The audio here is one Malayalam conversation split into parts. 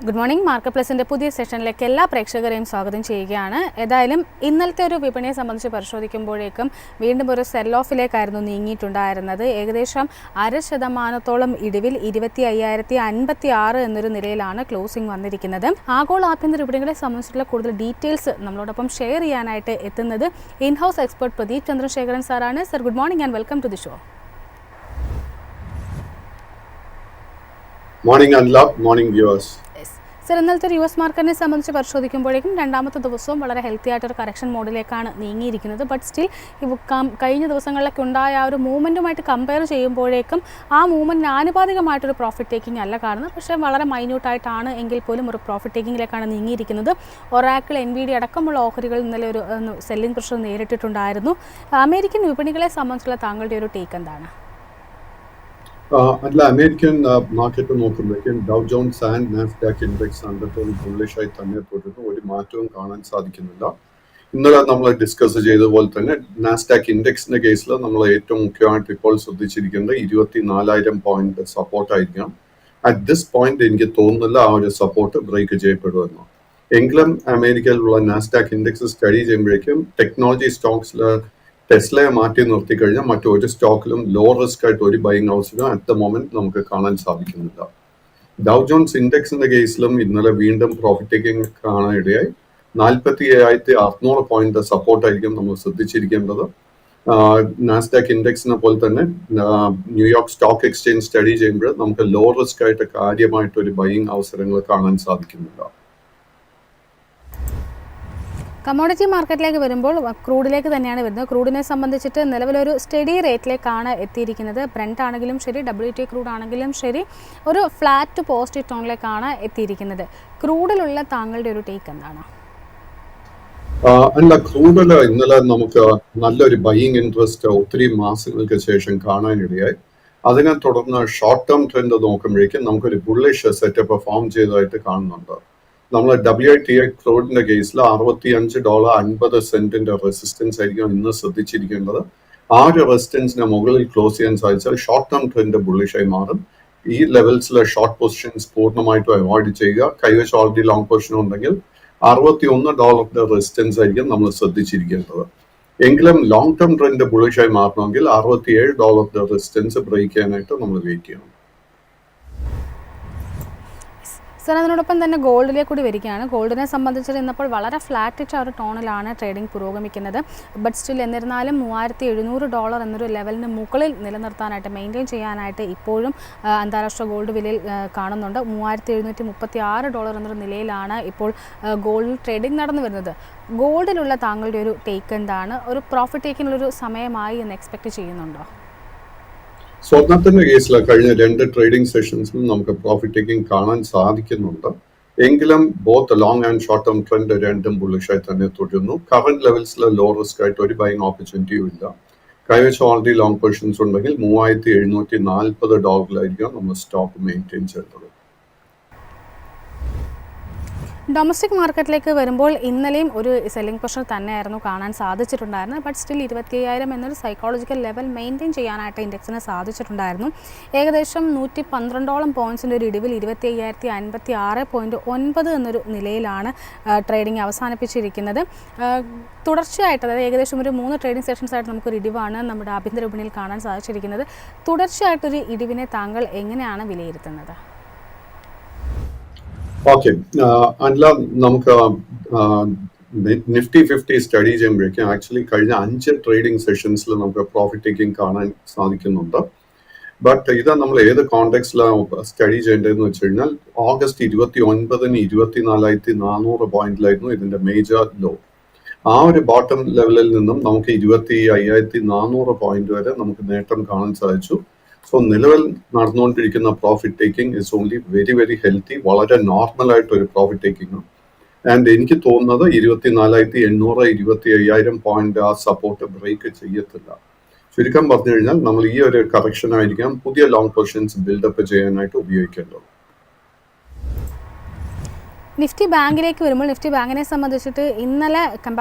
Good morning. മാർക്കറ്റ് പ്ലസിൻ്റെ പുതിയ സെഷനിലേക്ക് എല്ലാ പ്രേക്ഷകരെയും സ്വാഗതം ചെയ്യുകയാണ്. ഏതായാലും ഇന്നലത്തെ ഒരു വിപണിയെ സംബന്ധിച്ച് പരിശോധിക്കുമ്പോഴേക്കും വീണ്ടും ഒരു സെൽ ഓഫിലേക്കായിരുന്നു നീങ്ങിയിട്ടുണ്ടായിരുന്നത്. ഏകദേശം 0.5% ഇടിവിൽ 25,056 എന്നൊരു നിലയിലാണ് ക്ലോസിംഗ് വന്നിരിക്കുന്നത്. ആഗോള ആഭ്യന്തര വിപണികളെ സംബന്ധിച്ചിട്ടുള്ള കൂടുതൽ ഡീറ്റെയിൽസ് നമ്മളോടൊപ്പം ഷെയർ ചെയ്യാനായിട്ട് എത്തുന്നത് ഇൻഹൗസ് എക്സ്പെർട്ട് പ്രദീപ് ചന്ദ്രശേഖരൻ സാറാണ്. Sir, good morning and welcome to the show. Morning അൻല, മോർണിംഗ് വ്യൂവേഴ്സ്. സർ, ഇന്നലത്തെ US മാർക്കറ്റിനെ സംബന്ധിച്ച് പരിശോധിക്കുമ്പോഴേക്കും രണ്ടാമത്തെ ദിവസവും വളരെ ഹെൽത്തി ആയിട്ടൊരു കറക്ഷൻ മോഡിലേക്കാണ് നീങ്ങിയിരിക്കുന്നത്. ബട്ട് സ്റ്റിൽ കഴിഞ്ഞ ദിവസങ്ങളിലൊക്കെ ഉണ്ടായ ആ ഒരു മൂവ്മെൻറ്റുമായിട്ട് കമ്പയർ ചെയ്യുമ്പോഴേക്കും ആ മൂവ്മെൻറ്റിന് ആനുപാതികമായിട്ടൊരു പ്രോഫിറ്റ് ടേക്കിംഗ് അല്ല കാണുന്നത്. പക്ഷേ വളരെ മൈന്യൂട്ടായിട്ടാണ് എങ്കിൽ പോലും ഒരു പ്രോഫിറ്റ് ടേക്കിങ്ങിലേക്കാണ് നീങ്ങിയിരിക്കുന്നത്. ഒറാക്കിൾ, NVIDIA അടക്കമുള്ള ഓഹരികൾ ഇന്നലെ ഒരു സെല്ലിംഗ് പ്രഷർ നേരിട്ടിട്ടുണ്ടായിരുന്നു. അമേരിക്കൻ വിപണികളെ സംബന്ധിച്ചുള്ള താങ്കളുടെ ഒരു ടേക്ക് എന്താണ്? അല്ല, അമേരിക്കൻ മാർക്കറ്റ് നോക്കുമ്പോഴേക്കും Dow Jones and Nasdaq index undertone ബുള്ളിഷായി തന്നെ തുടരുന്നു. ഒരു മാറ്റവും കാണാൻ സാധിക്കുന്നില്ല. ഇന്നലെ നമ്മൾ ഡിസ്കസ് ചെയ്തതുപോലെ തന്നെ നാസ്ഡാക്ക് ഇൻഡെക്സിന്റെ കേസിൽ നമ്മൾ ഏറ്റവും മുഖ്യമായിട്ട് ഇപ്പോൾ ശ്രദ്ധിച്ചിരിക്കുന്നത് 24,000 പോയിന്റ് സപ്പോർട്ടായിരിക്കണം. അറ്റ് ദിസ് പോയിന്റ് എനിക്ക് തോന്നുന്നില്ല ആ ഒരു സപ്പോർട്ട് ബ്രേക്ക് ചെയ്യപ്പെടുമെന്ന്. എങ്കിലും അമേരിക്കയിലുള്ള നാസ്ഡാക്ക് ഇൻഡെക്സ് സ്റ്റഡി ചെയ്യുമ്പോഴേക്കും ടെക്നോളജി സ്റ്റോക്സിൽ ടെസ്ലയെ മാറ്റി നിർത്തി കഴിഞ്ഞാൽ മറ്റൊരു സ്റ്റോക്കിലും ലോ റിസ്ക് ആയിട്ട് ഒരു ബൈങ് ഹൗസിലും അറ്റ് ദ മൊമെന്റ് നമുക്ക് കാണാൻ സാധിക്കുന്നില്ല. ഡൗ ജോൺസ് ഇൻഡെക്സിന്റെ കേസിലും ഇന്നലെ വീണ്ടും പ്രോഫിറ്റ് ടേക്കിംഗ് കാണാനിടയായി. 47,600 പോയിന്റ് സപ്പോർട്ടായിരിക്കും നമ്മൾ ശ്രദ്ധിച്ചിരിക്കേണ്ടത്. നാസ്ഡാക്ക് ഇൻഡെക്സിനെ പോലെ തന്നെ ന്യൂയോർക്ക് സ്റ്റോക്ക് എക്സ്ചേഞ്ച് സ്റ്റഡി ചെയ്യുമ്പോൾ നമുക്ക് ലോ റിസ്ക് ആയിട്ട് കാര്യമായിട്ട് ഒരു ബൈങ് അവസരങ്ങൾ കാണാൻ സാധിക്കുന്നില്ല. കമ്മോഡിറ്റി മാർക്കറ്റിലേക്ക് വരുമ്പോൾ ക്രൂഡിലേക്ക് തന്നെയാണ് വരുന്നത്. ക്രൂഡിനെ സംബന്ധിച്ചിട്ട് നിലവിലൊരു സ്റ്റഡി റേറ്റിലേക്കാണ് എത്തിയിരിക്കുന്നത്. ബ്രന്റ് ആണെങ്കിലും ശരി, WTI ക്രൂഡ് ആണെങ്കിലും ശരി, ഒരു ഫ്ലാറ്റ് ടു പോസിറ്റീവ് ടോണിലേക്കാണ് എത്തിയിരിക്കുന്നത്. ക്രൂഡിലുള്ള താങ്കളുടെ ഒരു ടേക്ക് എന്താണ്? അല്ല, ക്രൂഡിൽ ഇന്നലെ നമുക്ക് നല്ലൊരു ബൈയിങ് ഇൻട്രസ്റ്റ് ഒത്തിരി മാസങ്ങൾക്ക് ശേഷം കാണാനിടയായി. അതിനെ തുടർന്ന് ഷോർട്ട് ടേം ട്രെൻഡ് നോക്കുമ്പോഴേക്കും നമുക്കൊരു ബുള്ളിഷ് സെറ്റപ്പ് ഫോം ചെയ്തതായിട്ട് കാണുന്നുണ്ട്. നമ്മൾ WTI ക്രൂഡിന്റെ കേസിൽ $65.50 റെസിസ്റ്റൻസ് ആയിരിക്കും ഇന്ന് ശ്രദ്ധിച്ചിരിക്കേണ്ടത്. ആ ഒരു റെസിസ്റ്റൻസിന് മുകളിൽ ക്ലോസ് ചെയ്യാൻ സാധിച്ചാൽ ഷോർട്ട് ടേം ട്രെൻഡ് ബുള്ളിഷായി മാറും. ഈ ലെവൽസിലെ ഷോർട്ട് പൊസിഷൻസ് പൂർണ്ണമായിട്ടും അവോയ്ഡ് ചെയ്യുക. കൈവശം ഓൾറെഡി ലോങ് പൊസിഷൻ ഉണ്ടെങ്കിൽ $61 റെസിസ്റ്റൻസ് ആയിരിക്കും നമ്മൾ ശ്രദ്ധിച്ചിരിക്കേണ്ടത്. എങ്കിലും ലോങ് ടേം ട്രെൻഡ് ബുള്ളിഷായി മാറണമെങ്കിൽ $67 റെസിസ്റ്റൻസ് ബ്രേക്ക് ചെയ്യാനായിട്ട് നമ്മൾ വെയിറ്റ് ചെയ്യണം. സർ, അതിനോടൊപ്പം തന്നെ ഗോൾഡിലേക്ക് കൂടി വരികയാണ്. ഗോൾഡിനെ സംബന്ധിച്ച് ഇന്നപ്പോൾ വളരെ ഫ്ലാറ്റിച്ച് ആ ഒരു ടോണിലാണ് ട്രേഡിംഗ് പുരോഗമിക്കുന്നത്. ബട്ട് സ്റ്റിൽ എന്നിരുന്നാലും $3,700 എന്നൊരു ലെവലിന് മുകളിൽ നിലനിർത്താനായിട്ട് മെയിൻറ്റെയിൻ ചെയ്യാനായിട്ട് ഇപ്പോഴും അന്താരാഷ്ട്ര ഗോൾഡ് വിലയിൽ കാണുന്നുണ്ട്. $3,736 എന്നൊരു നിലയിലാണ് ഇപ്പോൾ ഗോൾഡിൽ ട്രേഡിംഗ് നടന്നു വരുന്നത്. ഗോൾഡിലുള്ള താങ്കളുടെ ഒരു ടേക്ക് എന്താണ്? ഒരു പ്രോഫിറ്റ് ടേക്കിനുള്ളൊരു സമയമായി എന്ന് എക്സ്പെക്ട് ചെയ്യുന്നുണ്ടോ? സ്വർണത്തിന്റെ കേസിൽ കഴിഞ്ഞ 2 ട്രേഡിംഗ് സെഷൻസിലും നമുക്ക് പ്രോഫിറ്റ് ടേക്കിംഗ് കാണാൻ സാധിക്കുന്നുണ്ട്. എങ്കിലും both long and short term trend രണ്ടും ബുള്ളിഷായി തന്നെ തുടരുന്നു. കറന്റ് ലെവൽസിൽ ലോ റിസ്ക് ആയിട്ട് ഒരു ബൈങ് ഓപ്പർച്യൂണിറ്റിയും ഇല്ല. കൈവശം ഓൾറെഡി ലോങ് പൊസിഷൻസ് ഉണ്ടെങ്കിൽ $3,740 നമ്മൾ സ്റ്റോക്ക് മെയിൻറ്റെയിൻ ചെയ്തത്. ഡൊമസ്റ്റിക് മാർക്കറ്റിലേക്ക് വരുമ്പോൾ ഇന്നലെയും ഒരു സെല്ലിംഗ് പ്രഷർ തന്നെയായിരുന്നു കാണാൻ സാധിച്ചിട്ടുണ്ടായിരുന്നത്. ബട്ട് സ്റ്റിൽ 25,000 എന്നൊരു സൈക്കോളജിക്കൽ ലെവൽ മെയിൻറ്റെയിൻ ചെയ്യാനായിട്ട് ഇൻഡെക്സിന് സാധിച്ചിട്ടുണ്ടായിരുന്നു. ഏകദേശം 112 പോയിൻറ്റ്സിൻ്റെ ഒരു ഇടിവിൽ 25,056.9 എന്നൊരു നിലയിലാണ് ട്രേഡിംഗ് അവസാനിപ്പിച്ചിരിക്കുന്നത്. തുടർച്ചയായിട്ട്, അതായത് ഏകദേശം ഒരു 3 ട്രേഡിംഗ് സെഷൻസ് ആയിട്ട് നമുക്കൊരു ഇടിവാണ് നമ്മുടെ ആഭ്യന്തര വിപണിയിൽ കാണാൻ സാധിച്ചിരിക്കുന്നത്. തുടർച്ചയായിട്ടൊരു ഇടിവിനെ താങ്കൾ എങ്ങനെയാണ് വിലയിരുത്തുന്നത്? ഓക്കെ, അല്ല, നമുക്ക് നിഫ്റ്റി 50 സ്റ്റഡി ചെയ്യുമ്പോഴേക്കും ആക്ച്വലി കഴിഞ്ഞ 5 ട്രേഡിംഗ് സെഷൻസിൽ നമുക്ക് പ്രോഫിറ്റ് ടേക്കിംഗ് കാണാൻ സാധിക്കുന്നുണ്ട്. ബട്ട് ഇത് നമ്മൾ ഏത് കോണ്ടെക്സ്റ്റിലാണ് സ്റ്റഡി ചെയ്യേണ്ടതെന്ന് വെച്ച് കഴിഞ്ഞാൽ ഓഗസ്റ്റ് 29-ന് 24,400 പോയിന്റിലായിരുന്നു ഇതിന്റെ മേജർ ലോ. ആ ഒരു ബോട്ടം ലെവലിൽ നിന്നും നമുക്ക് 25,400 പോയിന്റ് വരെ നമുക്ക് നേട്ടം കാണാൻ സാധിച്ചു. സോ നിലവിൽ നടന്നുകൊണ്ടിരിക്കുന്ന profit taking is only very very healthy, വളരെ നോർമൽ ആയിട്ട് ഒരു പ്രോഫിറ്റ് ടേക്കിംഗ്. ആൻഡ് എനിക്ക് തോന്നുന്നത് 24,800 25,000 പോയിന്റ് ആ സപ്പോർട്ട് ബ്രേക്ക് ചെയ്യത്തില്ല. ചുരുക്കം പറഞ്ഞു കഴിഞ്ഞാൽ നമ്മൾ ഈ ഒരു കറക്ഷൻ ആയിരിക്കാം പുതിയ ലോങ് പൊസിഷൻസ് ബിൽഡപ്പ് ചെയ്യാനായിട്ട് ഉപയോഗിക്കേണ്ടത്. നിഫ്റ്റി ബാങ്കിലേക്ക് വരുമ്പോൾ നിഫ്റ്റി ബാങ്കിനെ സംബന്ധിച്ചിട്ട് ഇന്നലെ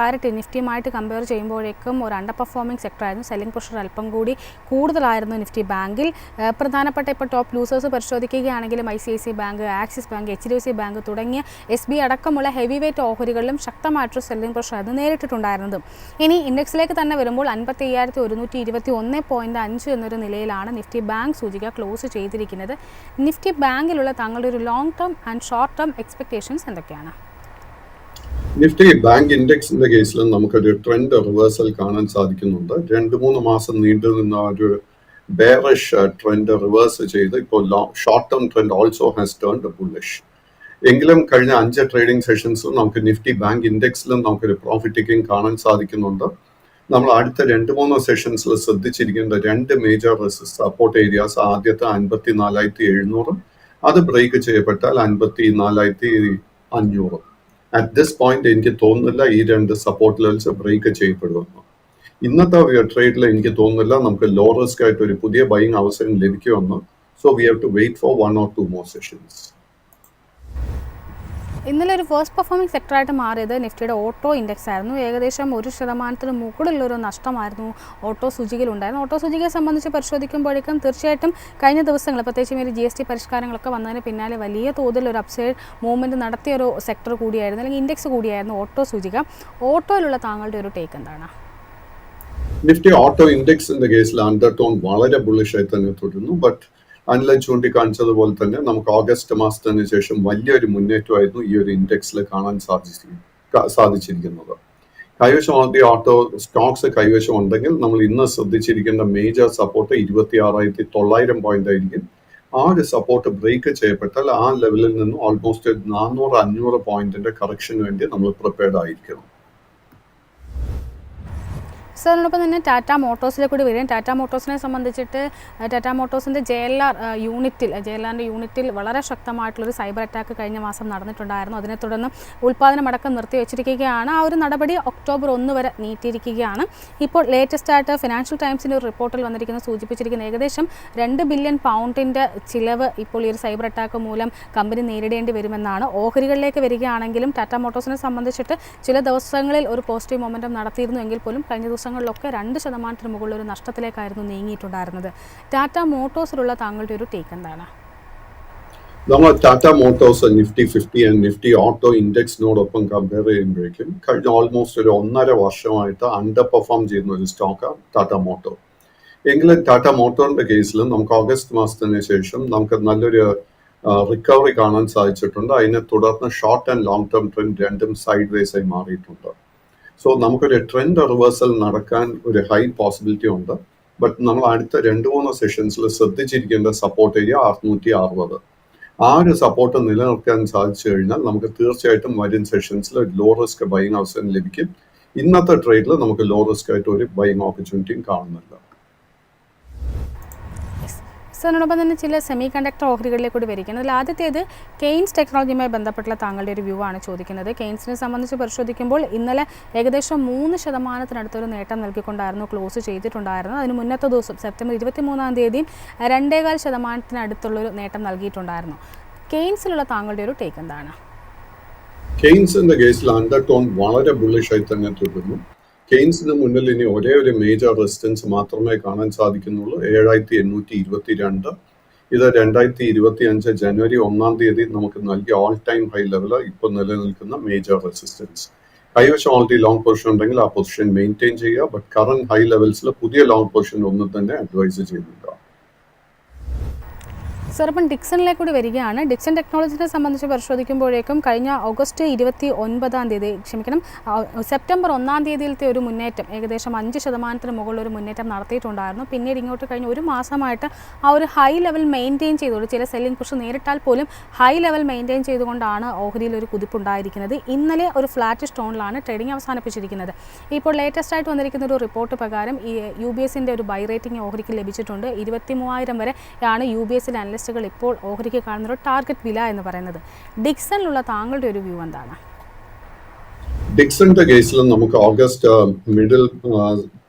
നിഫ്റ്റിയുമായിട്ട് കമ്പയർ ചെയ്യുമ്പോഴേക്കും ഒരു അണ്ടർ പെർഫോമിംഗ് സെക്ടറായിരുന്നു. സെല്ലിംഗ് പ്രഷർ അല്പം കൂടി കൂടുതലായിരുന്നു നിഫ്റ്റി ബാങ്കിൽ. പ്രധാനപ്പെട്ട ഇപ്പോൾ ടോപ്പ് ലൂസേഴ്സ് പരിശോധിക്കുകയാണെങ്കിലും ICICI bank, Axis bank, HDFC bank തുടങ്ങിയ SBI അടക്കമുള്ള ഹെവി വെയ്റ്റ് ഓഹരികളിലും ശക്തമായിട്ടൊരു സെല്ലിംഗ് പ്രഷർ ആയിരുന്നു നേരിട്ടിട്ടുണ്ടായിരുന്നത്. ഇനി ഇൻഡെക്സിലേക്ക് തന്നെ വരുമ്പോൾ 55,121.5 എന്നൊരു നിലയിലാണ് നിഫ്റ്റി ബാങ്ക് സൂചിക ക്ലോസ് ചെയ്തിരിക്കുന്നത്. നിഫ്റ്റി ബാങ്കിലുള്ള താങ്കളുടെ ഒരു long term and short term expectations എന്തൊക്കെയാണ്? നിഫ്റ്റി ബാങ്ക് ഇൻഡെക്സിന്റെ കേസിൽ നമുക്കൊരു ട്രെൻഡ് റിവേഴ്സൽ കാണാൻ സാധിക്കുന്നുണ്ട്. 2-3 മാസം നീണ്ടു നിന്ന ഒരു ബെയറിഷ് ട്രെൻഡ് റിവേഴ്സ് ചെയ്ത് ഇപ്പോൾ short term trend also has turned bullish. എങ്കിലും കഴിഞ്ഞ 5 ട്രേഡിംഗ് സെഷൻസിലും നമുക്ക് നിഫ്റ്റി ബാങ്ക് ഇൻഡെക്സിലും നമുക്കൊരു പ്രോഫിറ്റ് ടേക്കിംഗ് കാണാൻ സാധിക്കുന്നുണ്ട്. നമ്മൾ അടുത്ത 2-3 സെഷൻസിൽ ശ്രദ്ധിച്ചിരിക്കേണ്ട 2 മേജർ സപ്പോർട്ട് ഏരിയാസ്. ആദ്യത്തെ 54,700, അത് ബ്രേക്ക് ചെയ്യപ്പെട്ടാൽ 54,500. അറ്റ് ദിസ് പോയിന്റ് എനിക്ക് തോന്നുന്നില്ല ഈ 2 സപ്പോർട്ട് ലെവൽസ് ബ്രേക്ക് ചെയ്യപ്പെടുമെന്ന്. ഇന്നത്തെ ട്രേഡിൽ എനിക്ക് തോന്നുന്നില്ല നമുക്ക് ലോ റിസ്ക് ആയിട്ട് ഒരു പുതിയ ബൈയിങ് അവസരം ലഭിക്കുമെന്ന്. So we have to wait for 1 or 2 more sessions. ഇന്നലെ ഒരു ഫസ്റ്റ് പെർഫോമിംഗ് സെക്ടറായിട്ട് മാറിയത് നിഫ്റ്റിയുടെ ഓട്ടോ ഇൻഡെക്സ് ആയിരുന്നു. ഏകദേശം 1% മുകളിലൊരു നഷ്ടമായിരുന്നു ഓട്ടോ സൂചികയിലുണ്ടായിരുന്നു. ഓട്ടോ സൂചികയെ സംബന്ധിച്ച് പരിശോധിക്കുമ്പോഴേക്കും തീർച്ചയായിട്ടും കഴിഞ്ഞ ദിവസങ്ങൾ പ്രത്യേകിച്ചും ഒരു GST പരിഷ്കാരങ്ങളൊക്കെ വന്നതിന് പിന്നാലെ വലിയ തോതിൽ ഒരു അപ്സൈഡ് മൂവ്മെൻറ്റ് നടത്തിയ ഒരു സെക്ടർ കൂടിയായിരുന്നു, അല്ലെങ്കിൽ ഇൻഡെക്സ് കൂടിയായിരുന്നു ഓട്ടോ സൂചിക. ഓട്ടോയിലുള്ള താങ്കളുടെ ഒരു ടേക്ക് എന്താണ്? നിഫ്റ്റി ഓട്ടോ ഇൻഡെക്സിന്റെ കേസിൽ അണ്ടർടോൺ വളരെ ബുള്ളിഷായി തന്നെ തുടരുന്നു. ബട്ട് അനില ചൂണ്ടിക്കാണിച്ചതുപോലെ തന്നെ നമുക്ക് ഓഗസ്റ്റ് മാസത്തിന് ശേഷം വലിയൊരു മുന്നേറ്റമായിരുന്നു ഈ ഒരു ഇൻഡെക്സിൽ കാണാൻ സാധിച്ചിരിക്കുന്നത്. കൈവശം ഓട്ടോ സ്റ്റോക്സ് കൈവശം ഉണ്ടെങ്കിൽ നമ്മൾ ഇന്ന് ശ്രദ്ധിച്ചിരിക്കേണ്ട മേജർ സപ്പോർട്ട് 26,900 പോയിന്റ് ആയിരിക്കും. ആ ഒരു സപ്പോർട്ട് ബ്രേക്ക് ചെയ്യപ്പെട്ടാൽ ആ ലെവലിൽ നിന്ന് ഓൾമോസ്റ്റ് 400-500 പോയിന്റിന്റെ കറക്ഷന് വേണ്ടി നമ്മൾ പ്രിപ്പയർഡ് ആയിരിക്കണം. സാറിനോടൊപ്പം തന്നെ ടാറ്റ മോട്ടോഴ്സിലേക്ക് കൂടി വരും. ടാറ്റ മോട്ടോഴ്സിനെ സംബന്ധിച്ചിട്ട് ടാറ്റ മോട്ടോഴ്സിൻ്റെ ജെഎൽആറിൻ്റെ യൂണിറ്റിൽ വളരെ ശക്തമായിട്ടുള്ളൊരു സൈബർ അറ്റാക്ക് കഴിഞ്ഞ മാസം നടന്നിട്ടുണ്ടായിരുന്നു. അതിനെ തുടർന്ന് ഉൽപ്പാദനം അടക്കം നിർത്തിവെച്ചിരിക്കുകയാണ്. ആ ഒരു നടപടി ഒക്ടോബർ 1 വരെ നീട്ടിയിരിക്കുകയാണ്. ഇപ്പോൾ ലേറ്റസ്റ്റ് ആയിട്ട് ഫിനാൻഷ്യൽ ടൈംസിൻ്റെ ഒരു റിപ്പോർട്ടിൽ സൂചിപ്പിച്ചിരിക്കുന്ന ഏകദേശം 2 ബില്യൺ പൗണ്ടിൻ്റെ ചിലവ് ഇപ്പോൾ ഈ ഒരു സൈബർ അറ്റാക്ക് മൂലം കമ്പനി നേരിടേണ്ടി വരുമെന്നാണ്. ഓഹരികളിലേക്ക് വരികയാണെങ്കിലും ടാറ്റ മോട്ടോഴ്സിനെ സംബന്ധിച്ചിട്ട് ചില ദിവസങ്ങളിൽ ഒരു പോസിറ്റീവ് മൊമെൻറ്റം നടത്തിയിരുന്നു എങ്കിൽ പോലും കഴിഞ്ഞ ദിവസങ്ങളിലൊക്കെ 2% മുകളിൽ ഒരു നഷ്ടത്തിലേക്കായിരുന്നു നീങ്ങിയിട്ടുണ്ടായിരുന്നത്. ടാറ്റ മോട്ടോഴ്സിലുള്ള താങ്കളുടെ ഒരു ടേക്ക് എന്താണ്? നമ്മൾ Tata motors Nifty 50 and Nifty auto ഇൻഡെക്സിനോടൊപ്പം കമ്പയർ ചെയ്യുമ്പോഴേക്കും കഴിഞ്ഞ ഓൾമോസ്റ്റ് ഒരു 1.5 വർഷമായിട്ട് അണ്ടർ പെർഫോം ചെയ്യുന്ന ഒരു സ്റ്റോക്കാണ് ടാറ്റ മോട്ടോ. എങ്കിലും ടാറ്റ മോട്ടോറിന്റെ കേസിൽ നമുക്ക് ഓഗസ്റ്റ് മാസത്തിന് ശേഷം നമുക്ക് നല്ലൊരു റിക്കവറി കാണാൻ സാധിച്ചിട്ടുണ്ട്. അതിനെ തുടർന്ന് short and long term trend രണ്ടും സൈഡ് വേസ് ആയി മാറിയിട്ടുണ്ട്. സോ നമുക്കൊരു ട്രെൻഡ് റിവേഴ്സൽ നടക്കാൻ ഒരു ഹൈ പോസിബിലിറ്റി ഉണ്ട്. ബട്ട് നമ്മൾ അടുത്ത 2-3 സെഷൻസിൽ ശ്രദ്ധിച്ചിരിക്കേണ്ട സപ്പോർട്ട് ഏരിയ 660. ആ ഒരു സപ്പോർട്ട് നിലനിർത്താൻ സാധിച്ചു കഴിഞ്ഞാൽ നമുക്ക് തീർച്ചയായിട്ടും വരും സെഷൻസിൽ ലോ റിസ്ക് ബൈയിങ് അവസരം ലഭിക്കും. ഇന്നത്തെ ട്രേഡിൽ നമുക്ക് ലോ റിസ്ക് ആയിട്ട് ഒരു ബൈയിങ് ഓപ്പർച്യൂണിറ്റിയും കാണുന്നില്ല. സാറിനോടൊപ്പം തന്നെ ചില സെമി കണ്ടക്ടർ ഓഹരികളിലേക്ക് കൂടി വരിക്കുന്നത്. ആദ്യത്തേത് കെയ്ൻസ് ടെക്നോളജിയുമായി ബന്ധപ്പെട്ടുള്ള താങ്കളുടെ ഒരു വ്യൂ ആണ് ചോദിക്കുന്നത്. കെയ്ൻസിനെ സംബന്ധിച്ച് പരിശോധിക്കുമ്പോൾ ഇന്നലെ ഏകദേശം 3% നേട്ടം നൽകിക്കൊണ്ടായിരുന്നു ക്ലോസ് ചെയ്തിട്ടുണ്ടായിരുന്നത്. അതിന് മുന്നത്തെ ദിവസം സെപ്റ്റംബർ 23-ാം തീയതി 2.25% നേട്ടം നൽകിയിട്ടുണ്ടായിരുന്നു. കെയ്ൻസിലുള്ള താങ്കളുടെ ഒരു ടേക്ക് എന്താണ്? കെയ്ൻസിന്റെ കേസിൽ അണ്ടർടോൺ വളരെ ബുള്ളിഷായി തന്നെ തുടരുന്നു. കെയ്ൻസിന് മുന്നിൽ ഇനി ഒരേ ഒരു മേജർ റെസിസ്റ്റൻസ് മാത്രമേ കാണാൻ സാധിക്കുന്നുള്ളൂ, 7,822. ഇത് 2025 ജനുവരി 1-ാം തീയതി നമുക്ക് നൽകിയ ഓൾ ടൈം ഹൈ ലെവൽ ഇപ്പോൾ നിലനിൽക്കുന്ന മേജർ റെസിസ്റ്റൻസ്. കൈവശം ഓൾറെഡി ലോങ് പൊസിഷൻ ഉണ്ടെങ്കിൽ ആ പൊസിഷൻ മെയിൻറ്റെയിൻ ചെയ്യുക. ബട്ട് കറന്റ് ഹൈ ലെവൽസിൽ പുതിയ ലോങ് പൊസിഷൻ ഒന്നും തന്നെ അഡ്വൈസ് ചെയ്യുന്നില്ല. സർ, ഇപ്പം ഡിക്സണിലേക്ക് കൂടി വരികയാണ്. ഡിക്സൺ ടെക്നോളജിനെ സംബന്ധിച്ച് പരിശോധിക്കുമ്പോഴേക്കും കഴിഞ്ഞ സെപ്റ്റംബർ 1-ാം തീയതിയിലത്തെ ഒരു മുന്നേറ്റം ഏകദേശം 5% മുകളിൽ ഒരു മുന്നേറ്റം നടത്തിയിട്ടുണ്ടായിരുന്നു. പിന്നീട് ഇങ്ങോട്ട് കഴിഞ്ഞ ഒരു മാസമായിട്ട് ആ ഒരു ഹൈ ലെവൽ മെയിൻറ്റെയിൻ ചെയ്തുകൊണ്ട് ചില സെല്ലിംഗ് പുഷ് നേരിട്ടാൽ പോലും ഹൈ ലെവൽ മെയിൻറ്റെയിൻ ചെയ്തുകൊണ്ടാണ് ഓഹരിയിൽ ഒരു കുതിപ്പുണ്ടായിരിക്കുന്നത്. ഇന്നലെ ഒരു ഫ്ലാറ്റ് സ്റ്റോണിലാണ് ട്രേഡിംഗ് അവസാനിപ്പിച്ചിരിക്കുന്നത്. ഇപ്പോൾ ലേറ്റസ്റ്റ് ആയിട്ട് വന്നിരിക്കുന്ന ഒരു റിപ്പോർട്ട് പ്രകാരം ഈ UBSന്റെ ഒരു ബൈ റേറ്റിംഗ് ഓഹരിക്ക് ലഭിച്ചിട്ടുണ്ട്. 23,000 വരെ ആണ് UBSന്റെ അനലിസ്റ്റുകൾ ഇപ്പോൾ ഓഹരിക്ക് കാണുന്ന ഒരു ടാർഗറ്റ് വില എന്ന് പറയുന്നത്. ഡിക്സണിലുള്ള താങ്കളുടെ ഒരു വ്യൂ എന്താണ്? ഡിക്സന്റെ കേസിൽ നമുക്ക് ഓഗസ്റ്റ് മിഡിൽ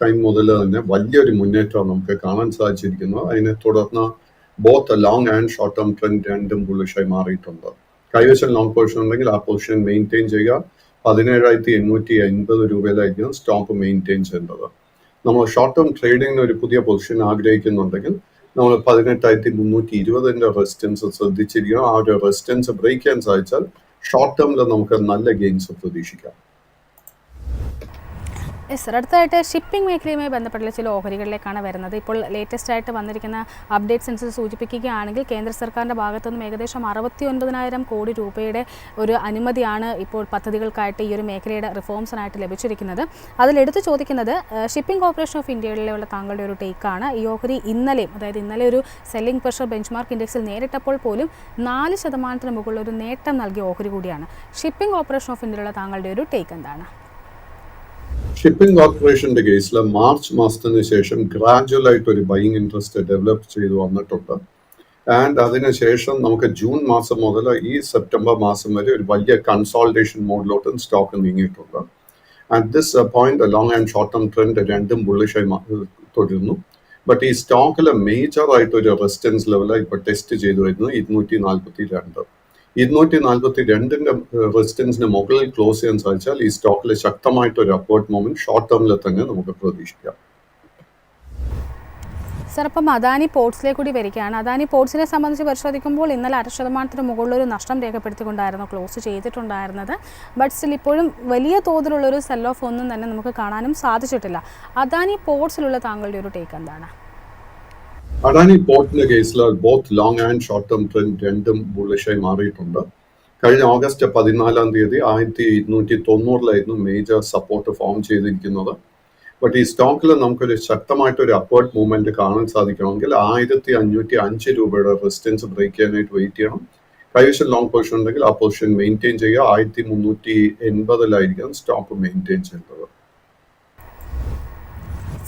ടൈം മുതൽ തന്നെ വലിയൊരു മുന്നേറ്റം നമുക്ക് കാണാൻ സാധിച്ചിരിക്കുന്നു. അതിനെ തുടർന്ന് both long and short term trend രണ്ടും ബുള്ളിഷായി മാറിയിട്ടുണ്ട്. കൈവശം ലോങ് പൊസിഷൻ ഉണ്ടെങ്കിൽ ആ പൊസിഷൻ മെയിൻറ്റെയിൻ ചെയ്യുക. 17,850 രൂപയിലായിരിക്കും സ്റ്റോപ്പ് മെയിൻറ്റെയിൻ ചെയ്യേണ്ടത്. നമ്മൾ ഷോർട്ട് ടേം ട്രേഡിങ്ങിന് ഒരു പുതിയ പൊസിഷൻ ആഗ്രഹിക്കുന്നുണ്ടെങ്കിൽ നമ്മൾ 18,320 റെസിസ്റ്റൻസ് ശ്രദ്ധിച്ചിരിക്കണം. ആ ഒരു റെസിസ്റ്റൻസ് ബ്രേക്ക് ചെയ്യാൻ സാധിച്ചാൽ ഷോർട്ട് ടേമിൽ നമുക്ക് നല്ല ഗെയിൻസ് പ്രതീക്ഷിക്കാം. സർ, അടുത്തതായിട്ട് ഷിപ്പിംഗ് മേഖലയുമായി ബന്ധപ്പെട്ടുള്ള ചില ഓഹരികളിലേക്കാണ് വരുന്നത്. ഇപ്പോൾ ലേറ്റസ്റ്റ് ആയിട്ട് വന്നിരിക്കുന്ന അപ്ഡേറ്റ്സ് അനുസരിച്ച് സൂചിപ്പിക്കുകയാണെങ്കിൽ കേന്ദ്ര സർക്കാരിൻ്റെ ഭാഗത്തു നിന്നും ഏകദേശം 69,000 കോടി രൂപയുടെ ഒരു അനുമതിയാണ് ഇപ്പോൾ പദ്ധതികൾക്കായിട്ട് ഈ ഒരു മേഖലയുടെ റിഫോംസിനായിട്ട് ലഭിച്ചിരിക്കുന്നത്. അതിലെടുത്ത് ചോദിക്കുന്നത് ഷിപ്പിംഗ് കോർപ്പറേഷൻ ഓഫ് ഇന്ത്യയിലുള്ള താങ്കളുടെ ഒരു ടേക്കാണ്. ഈ ഓഹരി ഇന്നലെ ഒരു സെല്ലിംഗ് പ്രഷർ ബെഞ്ച്മാർക്ക് ഇൻഡെക്സിൽ നേരിട്ടപ്പോൾ പോലും 4% മുകളിൽ ഒരു നേട്ടം നൽകിയ ഓഹരി കൂടിയാണ്. ഷിപ്പിംഗ് കോർപ്പറേഷൻ ഓഫ് ഇന്ത്യയിലുള്ള താങ്കളുടെ ഒരു ടേക്ക് എന്താണ്? ഷിപ്പിംഗ് കോർപ്പറേഷന്റെ കേസിൽ മാർച്ച് മാസത്തിന് ശേഷം ഗ്രാജുവൽ ആയിട്ട് ഒരു ബൈയിങ് ഇൻട്രസ്റ്റ് ഡെവലപ്പ് ചെയ്തു വന്നിട്ടുണ്ട്. ആൻഡ് അതിനുശേഷം നമുക്ക് ജൂൺ മാസം മുതൽ ഈ സെപ്റ്റംബർ മാസം വരെ ഒരു വലിയ കൺസോൾട്ടേഷൻ മോഡിലോട്ടും സ്റ്റോക്ക് നീങ്ങിയിട്ടുണ്ട്. At this point long and short term trend രണ്ടും ബുള്ളിഷായി തുടരുന്നു. ബട്ട് ഈ സ്റ്റോക്കിലെ മേജർ ആയിട്ട് ഒരു റെസിസ്റ്റൻസ് ലെവൽ ഇപ്പൊ ടെസ്റ്റ് ചെയ്തു വരുന്നത് 242. 242ന്റെ റെസിസ്റ്റൻസിന് മുകളിൽ ക്ലോസ് ചെയ്യാൻ സാധിച്ചാൽ ഈ സ്റ്റോക്കിൽ ശക്തമായിട്ട് ഒരു അപ്വേർഡ് മൂവ്മെന്റ് ഷോർട്ട് ടേമിൽ തന്നെ നമുക്ക് പ്രതീക്ഷിക്കാം. സർ, അപ്പം അദാനി പോർട്സിലേക്ക് കൂടി വരികയാണ്. അദാനി പോർട്സിനെ സംബന്ധിച്ച് പരിശോധിക്കുമ്പോൾ ഇന്നലെ 1% മുകളിലൊരു നഷ്ടം രേഖപ്പെടുത്തിക്കൊണ്ടായിരുന്നു ക്ലോസ് ചെയ്തിട്ടുണ്ടായിരുന്നത്. ബട്ട് സ്റ്റിൽ ഇപ്പോഴും വലിയ തോതിലുള്ളൊരു സെൽ ഓഫ് ഒന്നും തന്നെ നമുക്ക് കാണാനും സാധിച്ചിട്ടില്ല. അദാനി പോർട്സിലുള്ള താങ്കളുടെ ഒരു ടേക്ക് എന്താണ്? അഡാനി പോർട്ടിന്റെ കേസിൽ both long and short term trend രണ്ടും ബുള്ളിഷായി മാറിയിട്ടുണ്ട്. കഴിഞ്ഞ ഓഗസ്റ്റ് 14 1290 മേജർ സപ്പോർട്ട് ഫോം ചെയ്തിരിക്കുന്നത്. ബട്ട് ഈ സ്റ്റോക്കിൽ നമുക്കൊരു ശക്തമായിട്ടൊരു അപ്വേർഡ് മൂവ്മെന്റ് കാണാൻ സാധിക്കണമെങ്കിൽ 1505 രൂപയുടെ റെസിസ്റ്റൻസ് ബ്രേക്ക് ചെയ്യാനായിട്ട് വെയിറ്റ് ചെയ്യണം. കൈവശം ലോങ് പൊസിഷൻ ഉണ്ടെങ്കിൽ ആ പൊസിഷൻ മെയിൻറ്റെയിൻ ചെയ്യുക. 1380 സ്റ്റോപ്പ് മെയിൻറ്റെയിൻ ചെയ്യേണ്ടത്.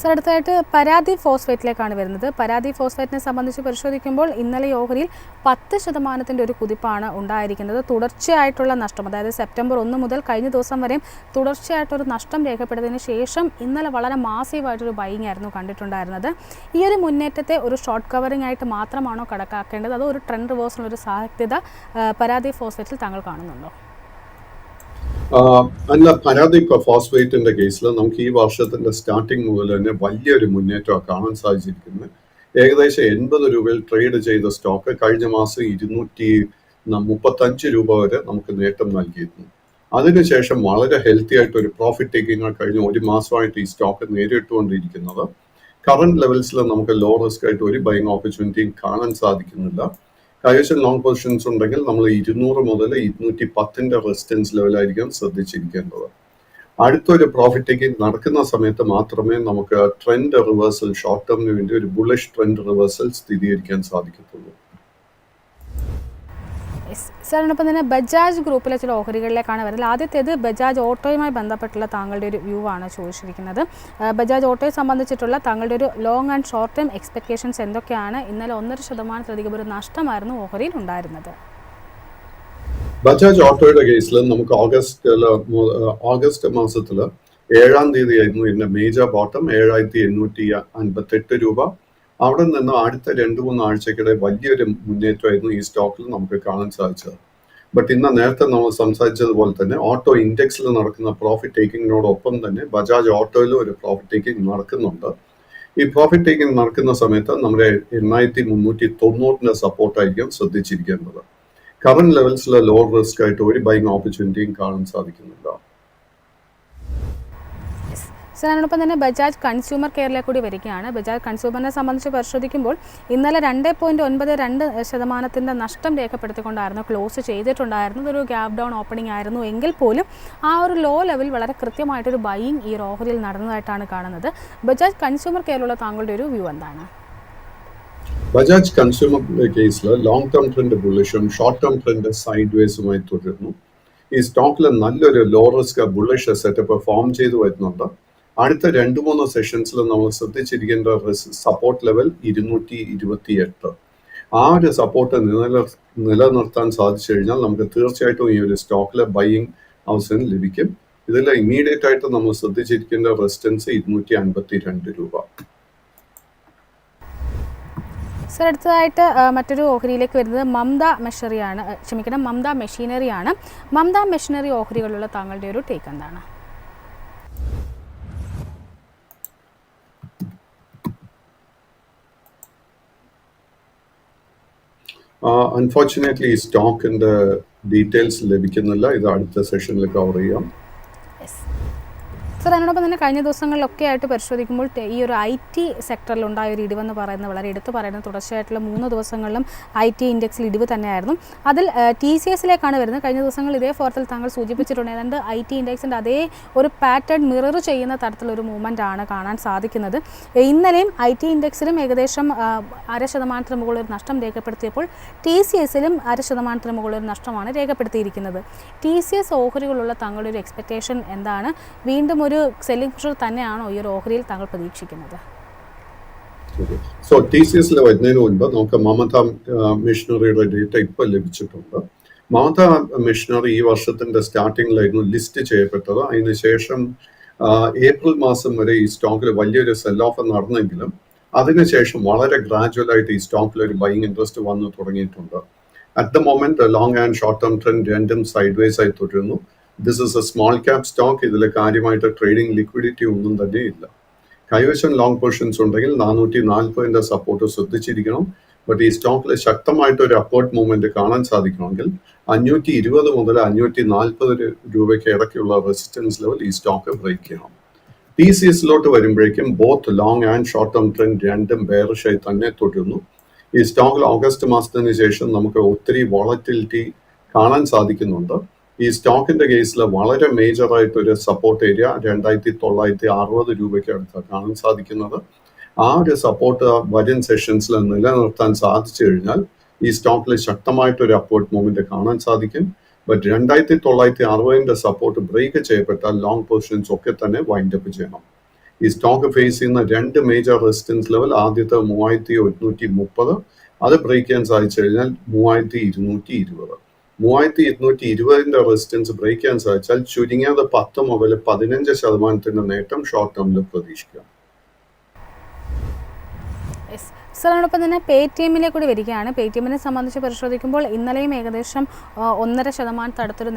സർ, അടുത്തായിട്ട് പരാതി ഫോസ്ഫേറ്റിലേക്കാണ് വരുന്നത്. പരാതി ഫോസ്ഫേറ്റിനെ സംബന്ധിച്ച് പരിശോധിക്കുമ്പോൾ ഇന്നലെ ഓഹരിയിൽ 10% ഒരു കുതിപ്പാണ് ഉണ്ടായിരിക്കുന്നത്. തുടർച്ചയായിട്ടുള്ള നഷ്ടം, അതായത് സെപ്റ്റംബർ 1 മുതൽ കഴിഞ്ഞ ദിവസം വരെയും തുടർച്ചയായിട്ടൊരു നഷ്ടം രേഖപ്പെടുന്നതിന് ശേഷം ഇന്നലെ വളരെ മാസീവായിട്ടൊരു ബൈയിങ് ആയിരുന്നു കണ്ടിട്ടുണ്ടായിരുന്നത്. ഈ ഒരു മുന്നേറ്റത്തെ ഒരു ഷോർട്ട് കവറിംഗ് ആയിട്ട് മാത്രമാണോ കണക്കാക്കേണ്ടത്, അതോ ഒരു ട്രെൻഡ് റിവേഴ്സിനുള്ള സാധ്യത പരാതി ഫോസ്ഫേറ്റിൽ താങ്കൾ കാണുന്നുണ്ടോ? അല്ല, പരാതി ഫോസ്ഫേറ്റിന്റെ കേസിൽ നമുക്ക് ഈ വർഷത്തിന്റെ സ്റ്റാർട്ടിങ് മുതൽ തന്നെ വലിയൊരു മുന്നേറ്റം കാണാൻ സാധിച്ചിരിക്കുന്നത്. ഏകദേശം 80 രൂപയിൽ ട്രേഡ് ചെയ്ത സ്റ്റോക്ക് കഴിഞ്ഞ മാസം 235 രൂപ വരെ നമുക്ക് നേട്ടം നൽകിയിരുന്നു. അതിനുശേഷം വളരെ ഹെൽത്തി ആയിട്ട് ഒരു പ്രോഫിറ്റ് ടേക്കിംഗ് കഴിഞ്ഞ ഒരു മാസമായിട്ട് ഈ സ്റ്റോക്ക് നേരിട്ടുകൊണ്ടിരിക്കുന്നത്. കറന്റ് ലെവൽസിൽ നമുക്ക് ലോ റിസ്ക് ആയിട്ട് ഒരു ബൈങ് ഓപ്പർച്യൂണിറ്റിയും കാണാൻ സാധിക്കുന്നില്ല. കൈവശം ലോങ് പൊസിഷൻസ് ഉണ്ടെങ്കിൽ നമ്മൾ 200 മുതൽ 210 റെസിസ്റ്റൻസ് ലെവലായിരിക്കും ശ്രദ്ധിച്ചിരിക്കേണ്ടത്. അടുത്തൊരു പ്രോഫിറ്റ് ടേക്കിംഗ് നടക്കുന്ന സമയത്ത് മാത്രമേ നമുക്ക് ട്രെൻഡ് റിവേഴ്സൽ ഷോർട്ട് ടേമിന് വേണ്ടി ഒരു ബുള്ളിഷ് ട്രെൻഡ് റിവേഴ്സൽ സ്ഥിരീകരിക്കാൻ സാധിക്കത്തുള്ളൂ. സാറിനൊപ്പം തന്നെ ബജാജ് ഗ്രൂപ്പിലെ ചില ഓഹരികളിലേക്കാണ് വരുന്നത്. ആദ്യത്തേത് ബജാജ് ഓട്ടോയുമായി ബന്ധപ്പെട്ടുള്ള താങ്കളുടെ ഒരു വ്യൂ ആണ് ചോദിച്ചിരിക്കുന്നത്. ബജാജ് ഓട്ടോയെ സംബന്ധിച്ചിട്ടുള്ള താങ്കളുടെ ഒരു ലോങ് ആൻഡ് ഷോർട്ട് ടേം എക്സ്പെക്ടേഷൻസ് എന്തൊക്കെയാണ്? ഇന്നലെ 1.5% ഒരു നഷ്ടമായിരുന്നു ഓഹരിയിൽ ഉണ്ടായിരുന്നത്. ബജാജ് ഓട്ടോയുടെ കേസിൽ നമുക്ക് ഓഗസ്റ്റ് മാസത്തിൽ 7-ാം തീയതി ആയിരുന്നു ഇതിന്റെ മേജർ ബോട്ടം 7,858 രൂപ. അവിടെ നിന്ന് അടുത്ത 2-3 ആഴ്ചക്കിടെ വലിയൊരു മുന്നേറ്റമായിരുന്നു ഈ സ്റ്റോക്കിൽ നമുക്ക് കാണാൻ സാധിച്ചത്. ബട്ട് ഇന്ന് നേരത്തെ നമ്മൾ സംസാരിച്ചതുപോലെ തന്നെ ഓട്ടോ ഇൻഡെക്സിൽ നടക്കുന്ന പ്രോഫിറ്റ് ടേക്കിങ്ങിനോടൊപ്പം തന്നെ ബജാജ് ഓട്ടോയിലും ഒരു പ്രോഫിറ്റ് ടേക്കിംഗ് നടക്കുന്നുണ്ട്. ഈ പ്രോഫിറ്റ് ടേക്കിംഗ് നടക്കുന്ന സമയത്ത് നമ്മുടെ 8,390 സപ്പോർട്ടായിരിക്കും ശ്രദ്ധിച്ചിരിക്കേണ്ടത്. കറന്റ് ലെവൽസിലെ ലോ റിസ്ക് ആയിട്ട് ഒരു ബൈങ് ഓപ്പർച്യൂണിറ്റിയും കാണാൻ സാധിക്കുന്നില്ല. സർ, അതിനോടൊപ്പം തന്നെ ബജാജ് കൺസ്യൂമർ കെയറിലേക്ക് കൂടി വരികയാണ്. ബജാജ് കൺസ്യൂമറിനെ സംബന്ധിച്ച് പരിശോധിക്കുമ്പോൾ ഇന്നലെ 2.92% നഷ്ടം രേഖപ്പെടുത്തിക്കൊണ്ടായിരുന്നു ക്ലോസ് ചെയ്തിട്ടുണ്ടായിരുന്നത്. ഒരു ഗ്യാപ് ഡൗൺ ഓപ്പണിംഗ് ആയിരുന്നു എങ്കിൽ പോലും ആ ഒരു ലോ ലെവൽ വളരെ കൃത്യമായിട്ടൊരു ബൈയിങ് ഈ ഓഹരിയിൽ നടന്നതായിട്ടാണ് കാണുന്നത്. ബജാജ് കൺസ്യൂമർ കെയറിലുള്ള താങ്കളുടെ ഒരു വ്യൂ എന്താണ്? ബജാജ് കൺസ്യൂമർ കേസിൽ ലോങ് ടേം ട്രെൻഡ് ബുള്ളിഷും ഷോർട്ട് ടേം ട്രെൻഡ് സൈഡ് വേസുമായി തുടരുന്നു. ഈ സ്റ്റോക്കിൽ നല്ലൊരു low risk bullish setup form ചെയ്തു വരുന്നുണ്ട്. അടുത്ത 2-3 സെഷൻസിൽ നമ്മൾ ശ്രദ്ധിച്ചിരിക്കേണ്ട സപ്പോർട്ട് ലെവൽ 228. ആ ഒരു സപ്പോർട്ട് നിലനിർത്താൻ സാധിച്ചു കഴിഞ്ഞാൽ നമുക്ക് തീർച്ചയായിട്ടും ഈ ഒരു സ്റ്റോക്കിലെ ബൈയിങ് അവസരം ലഭിക്കും. ഇതിൽ ഇമ്മീഡിയറ്റ് ആയിട്ട് നമ്മൾ ശ്രദ്ധിച്ചിരിക്കേണ്ട റെസിസ്റ്റൻസ് 252 രൂപ. സർ അടുത്തതായിട്ട് മറ്റൊരു ഓഹരിയിലേക്ക് വരുന്നത് മമത മെഷീനറിയാണ്. മമത മെഷീനറി ഓഹരികളിലുള്ള താങ്കളുടെ ഒരു ടേക്ക് എന്താണ്? അൺഫോർച്ചുനേറ്റ്ലി ഈ സ്റ്റോക്കിന്റെ ഡീറ്റെയിൽസ് ലഭിക്കുന്നില്ല. ഇത് അടുത്ത സെഷനിൽ കവർ ചെയ്യാം. സർ അതിനോടൊപ്പം തന്നെ കഴിഞ്ഞ ദിവസങ്ങളിലൊക്കെ ആയിട്ട് പരിശോധിക്കുമ്പോൾ ഈ ഒരു IT സെക്ടറിലുണ്ടായ ഒരു ഇടിവെന്ന് പറയുന്നത് വളരെ എടുത്തു പറയുന്നത് തുടർച്ചയായിട്ടുള്ള 3 ദിവസങ്ങളിലും IT ഇൻഡെക്സിൽ ഇടിവ് തന്നെയായിരുന്നു. അതിൽ TCSലേക്കാണ് വരുന്നത്. കഴിഞ്ഞ ദിവസങ്ങളിൽ ഇതേ ഫോർത്തിൽ താങ്കൾ സൂചിപ്പിച്ചിട്ടുണ്ട്. ഏതാണ്ട് IT ഇൻഡെക്സിൻ്റെ അതേ ഒരു പാറ്റേൺ മിറർ ചെയ്യുന്ന തരത്തിലൊരു മൂവ്മെൻ്റ് ആണ് കാണാൻ സാധിക്കുന്നത്. ഇന്നലെയും IT ഇൻഡെക്സിലും ഏകദേശം 0.5% മുകളിൽ നഷ്ടം രേഖപ്പെടുത്തിയപ്പോൾ TCSലും 0.5% മുകളിൽ നഷ്ടമാണ് രേഖപ്പെടുത്തിയിരിക്കുന്നത്. TCS ഓഹരികളുള്ള താങ്കളുടെ ഒരു എക്സ്പെക്റ്റേഷൻ എന്താണ്? വീണ്ടും ഒരു സെല്ലിംഗ് പ്രഷർ തന്നെയാണോ ഈ ഒരു ഓഹരിയിൽ താങ്കൾ പ്രതീക്ഷിക്കുന്നത്? സോ TCSൽ വരുന്നതിന് മുൻപ് നമുക്ക് മമത മെഷീനറിയുടെ ഡേറ്റ ഇപ്പോൾ ലഭിച്ചിട്ടുണ്ട്. മമത മെഷീനറി ഈ വർഷത്തിന്റെ സ്റ്റാർട്ടിങ്ങിലായിരുന്നു ലിസ്റ്റ് ചെയ്യപ്പെട്ടത്. അതിനുശേഷം ഏപ്രിൽ മാസം വരെ ഈ സ്റ്റോക്കിൽ വലിയൊരു സെൽ ഓഫ് നടന്നെങ്കിലും അതിനുശേഷം വളരെ ഗ്രാജുവൽ ആയിട്ട് ഈ സ്റ്റോക്കിൽ ഒരു ബൈയിങ് ഇൻട്രസ്റ്റ് വന്നു തുടങ്ങിയിട്ടുണ്ട്. At the moment long and short term trend രണ്ടും സൈഡ്വേസ് ആയി തുടരുന്നു. This is a small cap stock. ഇതിൽ കാര്യമായിട്ട് ട്രേഡിംഗ് ലിക്വിഡിറ്റി ഒന്നും തന്നെ ഇല്ല. കൈവശം ലോങ് പൊസിഷൻസ് ഉണ്ടെങ്കിൽ 440 സപ്പോർട്ട് ശ്രദ്ധിച്ചിരിക്കണം. ബട്ട് ഈ സ്റ്റോക്കിൽ ശക്തമായിട്ട് ഒരു അപ്വേർഡ് മൂവ്മെന്റ് കാണാൻ സാധിക്കണമെങ്കിൽ 520 മുതൽ 540 രൂപയ്ക്ക് ഇടയ്ക്കുള്ള റെസിസ്റ്റൻസ് ലെവൽ ഈ സ്റ്റോക്ക് ബ്രേക്ക് ചെയ്യണം. TCSലോട്ട് വരുമ്പോഴേക്കും both long and short term trend രണ്ടും ബെയറിഷായി തന്നെ തുടരുന്നു. ഈ സ്റ്റോക്കിൽ ഓഗസ്റ്റ് മാസത്തിന് ശേഷം നമുക്ക് ഒത്തിരി വോളറ്റിലിറ്റി കാണാൻ സാധിക്കുന്നുണ്ട്. ഈ സ്റ്റോക്കിന്റെ കേസിൽ വളരെ മേജർ ആയിട്ട് ഒരു സപ്പോർട്ട് ഏരിയ 2960 രൂപയ്ക്ക് അടുത്താണ് കാണാൻ സാധിക്കുന്നത്. ആ ഒരു സപ്പോർട്ട് വരും സെഷൻസിൽ നിലനിർത്താൻ സാധിച്ചു കഴിഞ്ഞാൽ ഈ സ്റ്റോക്കിൽ ശക്തമായിട്ടൊരു അപ്വേർഡ് മൂവ്മെന്റ് കാണാൻ സാധിക്കും. ബട്ട് 2960 സപ്പോർട്ട് ബ്രേക്ക് ചെയ്യപ്പെട്ടാൽ ലോങ് പൊസിഷൻസ് ഒക്കെ തന്നെ വൈൻഡ് അപ്പ് ചെയ്യണം. ഈ സ്റ്റോക്ക് ഫേസ് ചെയ്യുന്ന 2 മേജർ റെസിസ്റ്റൻസ് ലെവൽ, ആദ്യത്തെ 3130, അത് ബ്രേക്ക് ചെയ്യാൻ സാധിച്ചു കഴിഞ്ഞാൽ 3220. 3220 റെസിസ്റ്റൻസ് ബ്രേക്ക് ചെയ്യാൻ സാധിച്ചാൽ ചുരുങ്ങിയത് 10 മുതൽ 15% നേട്ടം ഷോർട്ട് ടേമിൽ പ്രതീക്ഷിക്കാം. സർ അതോടൊപ്പം തന്നെ പേടിഎമ്മിലെ കൂടി വരികയാണ്. പേടിഎമ്മിനെ സംബന്ധിച്ച് പരിശോധിക്കുമ്പോൾ ഇന്നലെയും ഏകദേശം 1.5% അടുത്തൊരു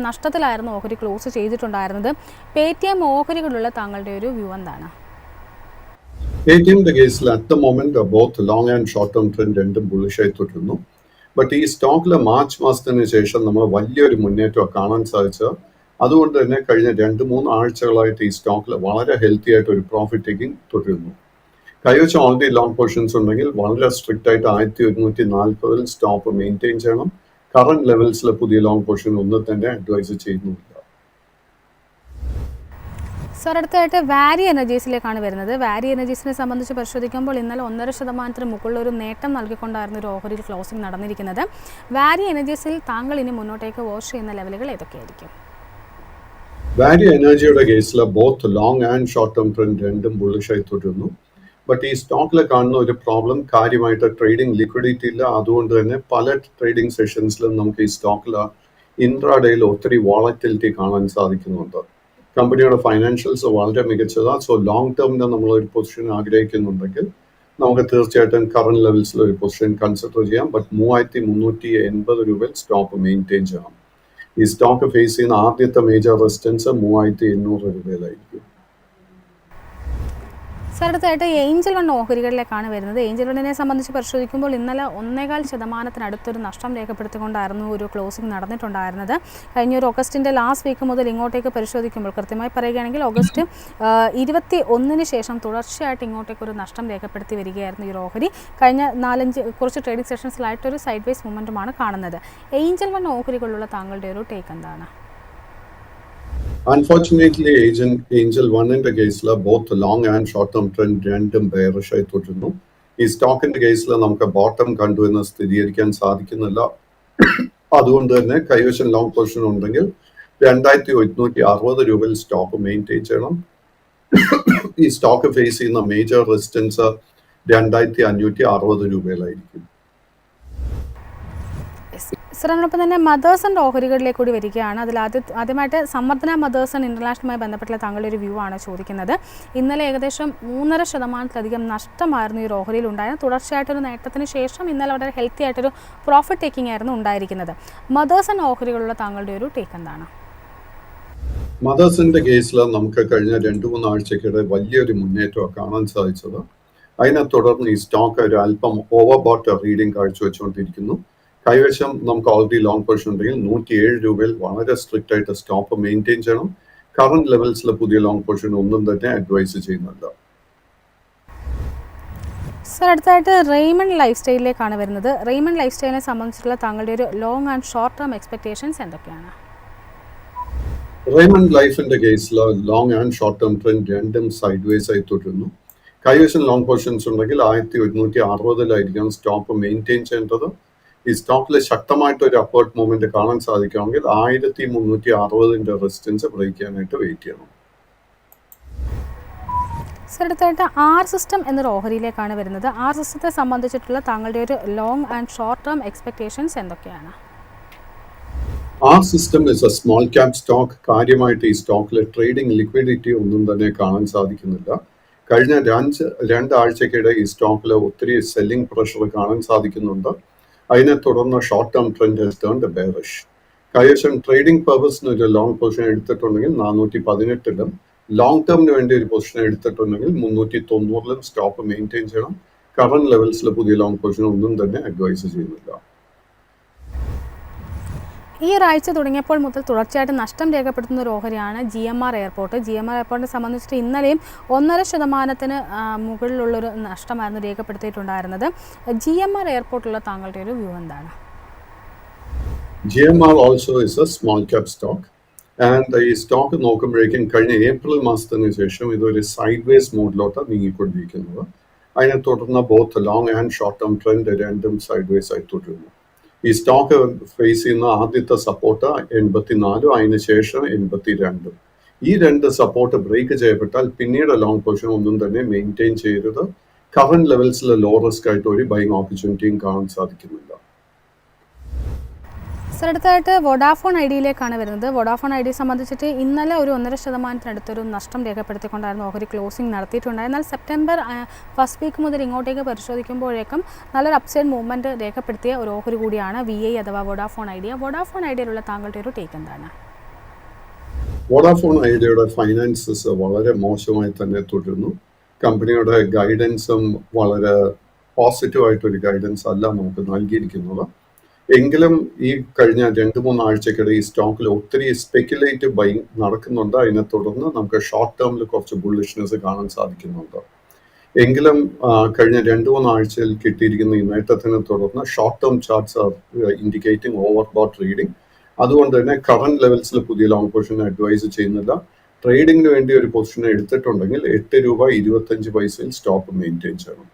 നഷ്ടത്തിലായിരുന്നു ഓഹരി ക്ലോസ് ചെയ്തിട്ടുണ്ടായിരുന്നത്. പേടിഎം ഓഹരികളുള്ള താങ്കളുടെ ഒരു വ്യൂ എന്താണ്? പേടിഎമ്മിന്റെ കേസിൽ at the moment both long and short term trend രണ്ടും ബുള്ളിഷായി തുടരുന്നു. ബട്ട് ഈ സ്റ്റോക്കിൽ മാർച്ച് മാസത്തിന് ശേഷം നമ്മൾ വലിയൊരു മുന്നേറ്റം കാണാൻ സാധിച്ചത്. അതുകൊണ്ട് തന്നെ കഴിഞ്ഞ 2-3 ആഴ്ചകളായിട്ട് ഈ സ്റ്റോക്കിൽ വളരെ ഹെൽത്തി ആയിട്ട് ഒരു പ്രോഫിറ്റ് ടേക്കിംഗ് തുടരുന്നു. കൈവശം ഓൾറെഡി ലോങ് പൊസിഷൻസ് ഉണ്ടെങ്കിൽ വളരെ സ്ട്രിക്റ്റ് ആയിട്ട് 1140 സ്റ്റോപ്പ് മെയിൻറ്റെയിൻ ചെയ്യണം. കറന്റ് ലെവൽസിൽ പുതിയ ലോങ് പൊസിഷൻ ഒന്നും തന്നെ അഡ്വൈസ് ചെയ്യുന്നില്ല. സർ അടുത്തായിട്ട് വാരി എനർജീസിലേക്കാണ് വരുന്നത്. വാരി എനർജീസിനെ സംബന്ധിച്ച് പരിശോധിക്കുമ്പോൾ ഇന്നലെ 1.5% മുകളിൽ ഒരു നേട്ടം നൽകിക്കൊണ്ടായിരുന്നു ഒരു ഓഹരിയിൽ ക്ലോസിംഗ് നടന്നിരിക്കുന്നത്. വാരി എനർജീസിൽ താങ്കൾ ഇനി മുന്നോട്ടേക്ക് വാച്ച് ചെയ്യുന്ന ലെവലുകൾ ഏതൊക്കെയായിരിക്കും? വാരി എനർജിയുടെ കേസിൽ both long and short term trend രണ്ടും ബുള്ളിഷായി തുടരുന്നു. ബട്ട് ഈ സ്റ്റോക്കിൽ കാണുന്ന ഒരു പ്രോബ്ലം കാര്യമായിട്ട് ട്രേഡിംഗ് ലിക്വിഡിറ്റി ഇല്ല. അതുകൊണ്ട് തന്നെ പല ട്രേഡിംഗ് സെഷൻസിലും നമുക്ക് ഈ സ്റ്റോക്കിൽ ഇൻട്രാഡേയിൽ ഒത്തിരി വോളറ്റിലിറ്റി കാണാൻ സാധിക്കുന്നുണ്ട്. കമ്പനിയുടെ ഫൈനാൻഷ്യൽസ് വളരെ മികച്ചതാണ്. സോ ലോങ് ടേമിന് നമ്മൾ ഒരു പൊസിഷൻ ആഗ്രഹിക്കുന്നുണ്ടെങ്കിൽ നമുക്ക് തീർച്ചയായിട്ടും കറന്റ് ലെവൽസിൽ ഒരു പൊസിഷൻ കൺസിഡർ ചെയ്യാം. ബട്ട് 3380 രൂപയിൽ സ്റ്റോപ്പ് മെയിൻറ്റെയിൻ ചെയ്യണം. ഈ സ്റ്റോക്ക് ഫേസ് ചെയ്യുന്ന ആദ്യത്തെ മേജർ റെസിസ്റ്റൻസ് 3800 രൂപയിലായിരിക്കും. സർ അടുത്തായിട്ട് ഏഞ്ചൽ വൺ ഓഹരികളിലേക്കാണ് വരുന്നത്. ഏഞ്ചൽ വണ്ണിനെ സംബന്ധിച്ച് പരിശോധിക്കുമ്പോൾ ഇന്നലെ 1.25% നഷ്ടം രേഖപ്പെടുത്തിക്കൊണ്ടായിരുന്നു ഒരു ക്ലോസിംഗ് നടന്നിട്ടുണ്ടായിരുന്നത്. കഴിഞ്ഞ ഒരു ഓഗസ്റ്റിൻ്റെ ലാസ്റ്റ് വീക്ക് മുതൽ ഇങ്ങോട്ടേക്ക് പരിശോധിക്കുമ്പോൾ കൃത്യമായി പറയുകയാണെങ്കിൽ ഓഗസ്റ്റ് 21 ശേഷം തുടർച്ചയായിട്ട് ഇങ്ങോട്ടേക്ക് ഒരു നഷ്ടം രേഖപ്പെടുത്തി വരികയായിരുന്നു ഈ ഒരു ഓഹരി. കഴിഞ്ഞ 4-5 കുറച്ച് ട്രേഡിംഗ് സെഷൻസിലായിട്ടൊരു സൈഡ് വേസ് മൂവ്മെൻറ്റുമാണ് കാണുന്നത്. ഏഞ്ചൽ വൺ ഓഹരികളുള്ള താങ്കളുടെ ഒരു ടേക്ക് എന്താണ്? Unfortunately, Angel Oneന്റെ കേസിൽ both long and short term trend രണ്ടും ബെയറിഷായി തുടരുന്നു. ഈ സ്റ്റോക്കിന്റെ കേസിൽ നമുക്ക് ബോട്ടം കണ്ടു എന്ന് സ്ഥിരീകരിക്കാൻ സാധിക്കുന്നില്ല. അതുകൊണ്ട് തന്നെ കൈവശം ലോങ് പൊസിഷൻ ഉണ്ടെങ്കിൽ 2160 രൂപയിൽ സ്റ്റോപ്പ് മെയിൻറ്റെയിൻ ചെയ്യണം. ഈ സ്റ്റോക്ക് ഫേസ് ചെയ്യുന്ന മേജർ റെസിസ്റ്റൻസ് 2560 രൂപയിലായിരിക്കും. സർ, അതിനൊപ്പം തന്നെ മദേഴ്സൻ്റെ ഓഹരികളിലേക്ക് കൂടി വരികയാണ്. അതിൽ ആദ്യമായിട്ട് സമർദ്ദന മദേഴ്സൺ ഇൻ്റർനാഷണലുമായി ബന്ധപ്പെട്ടുള്ള താങ്കളുടെ ഒരു വ്യൂ ആണ് ചോദിക്കുന്നത്. ഇന്നലെ ഏകദേശം 3.5% നഷ്ടമായിരുന്നു ഈ ഒരു ഓഹരിയിൽ ഉണ്ടായിരുന്നത്. തുടർച്ചയായിട്ടൊരു നേട്ടത്തിന് ശേഷം ഇന്നലെ വളരെ ഹെൽത്തി ആയിട്ടൊരു പ്രോഫിറ്റ് ടേക്കിംഗ് ആയിരുന്നു ഉണ്ടായിരിക്കുന്നത്. മദേഴ്സൺ ഓഹരികളുള്ള താങ്കളുടെ ഒരു ടേക്ക് എന്താണ്? മദേഴ്സിന്റെ കേസിൽ നമുക്ക് കഴിഞ്ഞ 2-3 ആഴ്ചക്കിടെ വലിയൊരു മുന്നേറ്റം കാണാൻ സാധിച്ചത്. അതിനെ തുടർന്ന് ഈ സ്റ്റോക്ക് ഒരു അല്പം ഓവർബോട്ട് റീഡിംഗ് കാഴ്ചവെച്ചുകൊണ്ടിരിക്കുന്നു. കൈവശം നമുക്ക് ഓൾറെഡി ലോങ് പൊസിഷൻ ഉണ്ടെങ്കിൽ 107 രൂപയിൽ വളരെ സ്ട്രിക്റ്റ് ആയിട്ട് സ്റ്റോപ്പ് മെയിൻറ്റെയിൻ ചെയ്യണം. കറന്റ് ലെവൽസിൽ പുതിയ ലോങ് പൊസിഷൻ ഒന്നും തന്നെ അഡ്വൈസ് ചെയ്യുന്നില്ല. സർ, അടുത്തായിട്ട് റെയ്മണ്ട് ലൈഫ് സ്റ്റൈലിലേക്കാണ് വരുന്നത്. റെയ്മണ്ട് ലൈഫ് സ്റ്റൈലിനെ സംബന്ധിച്ചുള്ള താങ്കളുടെ ഒരു ലോങ് ആൻഡ് ഷോർട്ട് ടേം എക്സ്പെക്ടേഷൻസ് എന്തൊക്കെയാണ്? റെയ്മണ്ട് ലൈഫിന്റെ കേസിൽ long and short term trend രണ്ടും സൈഡ് വേസ് ആയി തുടരുന്നു. കൈവശം ലോങ് പൊസിഷൻസ് ഉണ്ടെങ്കിൽ 1160 സ്റ്റോപ്പ് മെയിൻറ്റെയിൻ ചെയ്യേണ്ടത്. ഈ സ്റ്റോക്കിൽ ശക്തമായിട്ട് ഒരു അപ്വേർഡ് മൂവ്മെന്റ് കാണാൻ സാധിക്കുകയാണെങ്കിൽ 1360 റെസിസ്റ്റൻസ് ബ്രേക്ക് ചെയ്യാനായിട്ട് വെയിറ്റ് ചെയ്യണം. സർ, അടുത്തായിട്ട് ആർ സിസ്റ്റം എന്നൊരു ഓഹരിയിലേക്കാണ് വരുന്നത്. ആർ സിസ്റ്റത്തെ സംബന്ധിച്ചിട്ടുള്ള താങ്കളുടെ ഒരു ലോങ് ആൻഡ് ഷോർട്ട് ടേം എക്സ്പെക്ടേഷൻസ് എന്തൊക്കെയാണ്? R system is a small cap stock. കാര്യമായിട്ട് ഈ സ്റ്റോക്കിലെ ട്രേഡിംഗ് ലിക്വിഡിറ്റി ഒന്നും തന്നെ കാണാൻ സാധിക്കുന്നില്ല. കഴിഞ്ഞ 2 ആഴ്ചക്കിടെ ഈ സ്റ്റോക്കിൽ ഒത്തിരി സെല്ലിംഗ് പ്രഷർ കാണാൻ സാധിക്കുന്നുണ്ട്. അതിനെ തുടർന്ന് short term trend has turned bearish. കൈവശം ട്രേഡിംഗ് പർപ്പസിന് ഒരു ലോങ് പൊസിഷൻ എടുത്തിട്ടുണ്ടെങ്കിൽ 418-ലും, ലോങ് ടേമിന് വേണ്ടി ഒരു പൊസിഷൻ എടുത്തിട്ടുണ്ടെങ്കിൽ 390-ലും സ്റ്റോപ്പ് മെയിൻറ്റെയിൻ ചെയ്യണം. കറന്റ് ലെവൽസിൽ പുതിയ ലോങ് പൊസിഷൻ ഒന്നും തന്നെ അഡ്വൈസ് ചെയ്യുന്നില്ല. ഈ ഒരാഴ്ച തുടങ്ങിയപ്പോൾ മുതൽ തുടർച്ചയായിട്ട് നഷ്ടം രേഖപ്പെടുത്തുന്ന ഒരു ഓഹരിയാണ് GMR എയർപോർട്ട്. GMR എയർപോർട്ടിനെ സംബന്ധിച്ചിട്ട് ഇന്നലെയും 1.5% മുകളിലുള്ളൊരു നഷ്ടമായിരുന്നു രേഖപ്പെടുത്തിയിട്ടുണ്ടായിരുന്നത്. GMR എയർപോർട്ടിലുള്ള താങ്കളുടെ ഒരു വ്യൂ എന്താണ്? GMR also is a small cap stock. And ഈ സ്റ്റോക്ക് നോക്കുമ്പോഴേക്കും കഴിഞ്ഞ ഏപ്രിൽ മാസത്തിന് ശേഷം ഇതൊരു സൈഡ് വേസ് മോഡിലോട്ടാണ് നീങ്ങിക്കൊണ്ടിരിക്കുന്നത്. അതിനെ തുടർന്ന് both long and short term trend രണ്ടും സൈഡ് വേസ് ആയി തുടരുന്നു. ഈ സ്റ്റോക്ക് ഫേസ് ചെയ്യുന്ന ആദ്യത്തെ സപ്പോർട്ട് 84, അതിനുശേഷം 82. ഈ 2 സപ്പോർട്ട് ബ്രേക്ക് ചെയ്യപ്പെട്ടാൽ പിന്നീട് ലോങ് പൊസിഷൻ ഒന്നും തന്നെ മെയിൻറ്റെയിൻ ചെയ്യരുത്. കറന്റ് ലെവൽസിൽ ലോ റിസ്ക് ആയിട്ട് ഒരു ബൈങ് ഓപ്പർച്യൂണിറ്റിയും കാണാൻ സാധിക്കുന്നില്ല. സർ, അടുത്തായിട്ട് വോഡാഫോൺ ഐഡിയയിലേക്കാണ് വരുന്നത്. വോഡാഫോൺ ഐഡിയെ സംബന്ധിച്ചിട്ട് ഇന്നലെ ഒരു 1.5%-അടുത്തൊരു നഷ്ടം രേഖപ്പെടുത്തിക്കൊണ്ടായിരുന്നു ഓഹരി ക്ലോസിംഗ് നടത്തിയിട്ടുണ്ടായത്. എന്നാൽ സെപ്റ്റംബർ ഫസ്റ്റ് വീക്ക് മുതൽ ഇങ്ങോട്ടേക്ക് പരിശോധിക്കുമ്പോഴേക്കും നല്ലൊരു അപ്സൈഡ് മൂവ്മെൻറ്റ് രേഖപ്പെടുത്തിയ ഒരു ഓഹരി കൂടിയാണ് VI അഥവാ വോഡാഫോൺ ഐഡിയ. വോഡാഫോൺ ഐഡിയയിലുള്ള താങ്കളുടെ ഒരു ടേക്ക് എന്താണ്? വോഡാഫോൺ ഐഡിയയുടെ ഫൈനാൻസസ് വളരെ മോശമായി തന്നെ തുടരുന്നു. കമ്പനിയുടെ ഗൈഡൻസും വളരെ പോസിറ്റീവായിട്ടൊരു ഗൈഡൻസ് അല്ല നമുക്ക് നൽകിയിരിക്കുന്നത്. എങ്കിലും ഈ കഴിഞ്ഞ 2-3 ആഴ്ചക്കിടെ ഈ സ്റ്റോക്കിൽ ഒത്തിരി സ്പെക്കുലേറ്റീവ് ബൈങ് നടക്കുന്നുണ്ട്. അതിനെ തുടർന്ന് നമുക്ക് ഷോർട്ട് ടേമിൽ കുറച്ച് ബുള്ളിഷ്നെസ് കാണാൻ സാധിക്കുന്നുണ്ട്. എങ്കിലും കഴിഞ്ഞ 2-3 ആഴ്ചയിൽ കിട്ടിയിരിക്കുന്ന ഈ നേട്ടത്തിനെ തുടർന്ന് short term charts are indicating overbought reading. അതുകൊണ്ട് തന്നെ കറന്റ് ലെവൽസിൽ പുതിയ ലോങ് പൊസിഷൻ അഡ്വൈസ് ചെയ്യുന്നില്ല. ട്രേഡിങ്ങിന് വേണ്ടി ഒരു പൊസിഷൻ എടുത്തിട്ടുണ്ടെങ്കിൽ 8.25 സ്റ്റോപ്പ് മെയിൻറ്റെയിൻ ചെയ്യണം.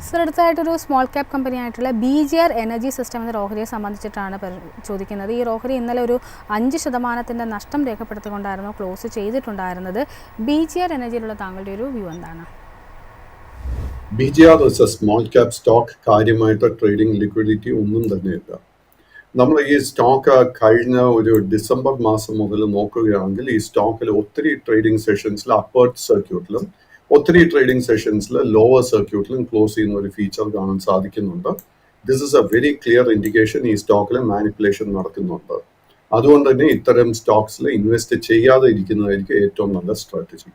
സർ, അടുത്തായിട്ടൊരു സ്മോൾ ക്യാപ് കമ്പനി ആയിട്ടുള്ള BGR എനർജി സിസ്റ്റം എന്ന ഓഹരിയെ സംബന്ധിച്ചിട്ടാണ് ചോദിക്കുന്നത്. ഈ ഓഹരി ഇന്നലെ ഒരു 5% നഷ്ടം രേഖപ്പെടുത്തിക്കൊണ്ടായിരുന്നു ക്ലോസ് ചെയ്തിട്ടുണ്ടായിരുന്നത്. BGR എനർജിയിലുള്ള താങ്കളുടെ ഒരു വ്യൂ എന്താണ്? BGR is a small cap stock. കാര്യമായിട്ട് ട്രേഡിംഗ് ലിക്വിഡിറ്റി ഒന്നും തന്നെയില്ല. നമ്മൾ ഈ സ്റ്റോക്ക് കഴിഞ്ഞ ഒരു ഡിസംബർ മാസം മുതൽ നോക്കുകയാണെങ്കിൽ ഈ സ്റ്റോക്കിൽ ഒത്തിരി ട്രേഡിംഗ് സെഷൻസിൽ അപ്പേർഡ് സർക്യൂട്ടിലും ഒത്തിരി ട്രേഡിംഗ് സെഷൻസിൽ ലോവർ സർക്യൂട്ടിലും ക്ലോസ് ചെയ്യുന്ന ഒരു ഫീച്ചർ കാണാൻ സാധിക്കുന്നുണ്ട്. This is A very clear indication ഈ സ്റ്റോക്കിൽ മാനിപ്പുലേഷൻ നടക്കുന്നുണ്ട്. അതുകൊണ്ട് തന്നെ ഇത്തരം സ്റ്റോക്സിൽ ഇൻവെസ്റ്റ് ചെയ്യാതെ ഇരിക്കുന്നതായിരിക്കും ഏറ്റവും നല്ല സ്ട്രാറ്റജി.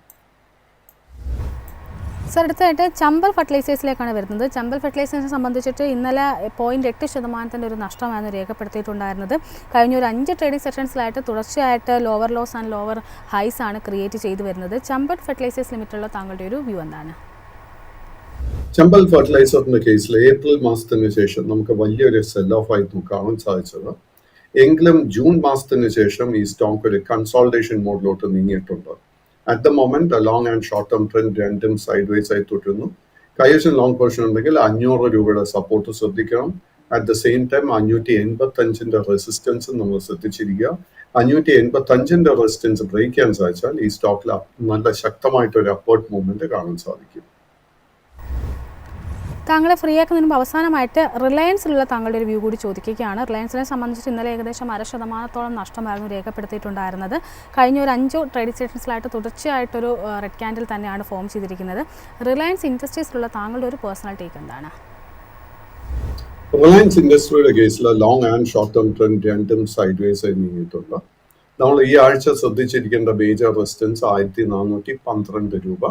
സർ, അടുത്തായിട്ട് ചമ്പൽ ഫെർട്ടിലൈസേഴ്സിലേക്കാണ് വരുന്നത്. ചമ്പൽ ഫെർട്ടിലൈസേഴ്സിനെ സംബന്ധിച്ചിട്ട് ഇന്നലെ 0.8% ഒരു നഷ്ടമായിരുന്നു രേഖപ്പെടുത്തിയിട്ടുണ്ടായിരുന്നത്. കഴിഞ്ഞ ഒരു 5 ട്രേഡിംഗ് സെഷൻസിലായിട്ട് തുടർച്ചയായിട്ട് ലോവർ ലോസ് ആൻഡ് ലോവർ ഹൈസ് ആണ് ക്രിയേറ്റ് ചെയ്തു വരുന്നത്. ചമ്പൽ ഫെർട്ടിലൈസേഴ്സ് ലിമിറ്റുള്ള താങ്കളുടെ ഒരു വ്യൂ എന്താണ്? ചമ്പൽ ഫെർട്ടിലൈസറിന്റെ കേസിൽ ഏപ്രിൽ മാസത്തിന് ശേഷം നമുക്ക് വലിയൊരു സെൽ ഓഫ് ആയിരുന്നു കാണാൻ സാധിച്ചത്. എങ്കിലും ജൂൺ മാസത്തിന് ശേഷം ഈ സ്റ്റോക്ക് ഒരു consultation മോഡിലോട്ട് നീങ്ങിയിട്ടുണ്ട്. At the moment, a long and short term trend രണ്ടും സൈഡ് വേസ് ആയി തുടരുന്നു. കൈവശം ലോങ് പൊസിഷൻ ഉണ്ടെങ്കിൽ 500 രൂപയുടെ സപ്പോർട്ട് ശ്രദ്ധിക്കണം. At the same time 585 resistance നമ്മൾ ശ്രദ്ധിച്ചിരിക്കുക. 585 റെസിസ്റ്റൻസ് ബ്രേക്ക് ചെയ്യാൻ സാധിച്ചാൽ ഈ സ്റ്റോക്കിൽ നല്ല ശക്തമായിട്ടൊരു അപ്വേർഡ് മൂവ്മെന്റ് കാണാൻ സാധിക്കും. താങ്കളെ ഫ്രീ ആക്കുന്നതിന് മുമ്പ് അവസാനമായിട്ട് റിലയൻസിലുള്ള താങ്കളുടെ ഒരു വ്യൂ കൂടി ചോദിക്കുകയാണ്. റിലയൻസിനെ സംബന്ധിച്ച് ഇന്നലെ ഏകദേശം 0.5% നഷ്ടമായിരുന്നു രേഖപ്പെടുത്തിയിട്ടുണ്ടായിരുന്നത്. കഴിഞ്ഞ ഒരു 5 ട്രേഡിംഗ് സെഷൻസിലായിട്ട് തുടർച്ചയായിട്ടൊരു റെഡ് ക്യാൻഡിൽ തന്നെയാണ് ഫോം ചെയ്തിരിക്കുന്നത്. റിലയൻസ് ഇൻഡസ്ട്രീസിലുള്ള താങ്കളുടെ ഒരു പേഴ്സണൽ ടേക്ക് എന്താണ്? റിലയൻസ് ഇൻഡസ്ട്രിയുടെ കേസിൽ long and short term trend രണ്ടും സൈഡ് വേസ് ആയി നീങ്ങിയിട്ടുണ്ട്. നമ്മൾ ഈ ആഴ്ച ശ്രദ്ധിച്ചിരിക്കേണ്ട മേജർ റെസിസ്റ്റൻസ് 1412 രൂപ.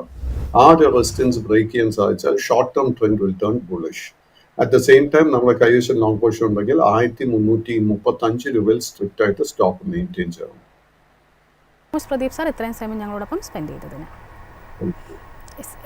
ആ ഒരു റെസിസ്റ്റൻസ് ബ്രേക്ക് ചെയ്യാൻ സാധിച്ചാൽ short term trend will turn bullish. At the same time നമ്മുടെ കൈവശം ലോങ് പൊസിഷൻ ഉണ്ടെങ്കിൽ 1335 രൂപയിൽ സ്ട്രിക്റ്റ് ആയിട്ട് സ്റ്റോപ്പ് മെയിൻറ്റെയിൻ ചെയ്യണം. പ്രദീപ് സാർ ഇത്രയും സമയം ഞങ്ങളോടൊപ്പം സ്പെൻഡ് ചെയ്തതിന്.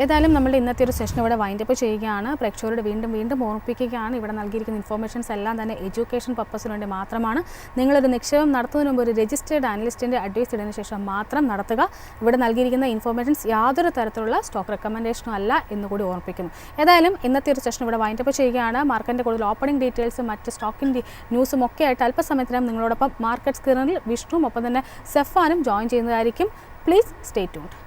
ഏതായാലും നമ്മുടെ ഇന്നത്തെ ഒരു സെഷൻ ഇവിടെ വൈൻഡപ്പ് ചെയ്യുകയാണ്. പ്രേക്ഷകരോട് വീണ്ടും ഓർമ്മിപ്പിക്കുകയാണ്, ഇവിടെ നൽകിയിരിക്കുന്ന ഇൻഫോർമേഷൻസ് എല്ലാം തന്നെ എഡ്യൂക്കേഷൻ പർപ്പസിന് വേണ്ടി മാത്രമാണ്. നിങ്ങളൊരു നിക്ഷേപം നടത്തുന്നതിന് മുമ്പ് ഒരു രജിസ്റ്റേർഡ് അനലിസ്റ്റിൻ്റെ അഡ്വൈസ് ഇടതിന് ശേഷം മാത്രം നടത്തുക. ഇവിടെ നൽകിയിരിക്കുന്ന ഇൻഫോർമേഷൻസ് യാതൊരു തരത്തിലുള്ള സ്റ്റോക്ക് റെക്കമെൻഡേഷനും അല്ല എന്നുകൂടി ഓർമ്മിപ്പിക്കുന്നു. ഏതായാലും ഇന്നത്തെ ഒരു സെഷൻ ഇവിടെ വൈൻഡപ്പ് ചെയ്യുകയാണ്. മാർക്കറ്റിൻ്റെ കൂടുതൽ ഓപ്പണിംഗ് ഡീറ്റെയിൽസും മറ്റ് സ്റ്റോക്കിൻ്റെ ന്യൂസും ഒക്കെ ആയിട്ട് അല്പസമയത്തിനും നിങ്ങളോടൊപ്പം മാർക്കറ്റ് സ്ക്രീനിൽ വിഷ്ണുവും ഒപ്പം തന്നെ സെഫാനും ജോയിൻ ചെയ്യുന്നതായിരിക്കും. Please stay tuned.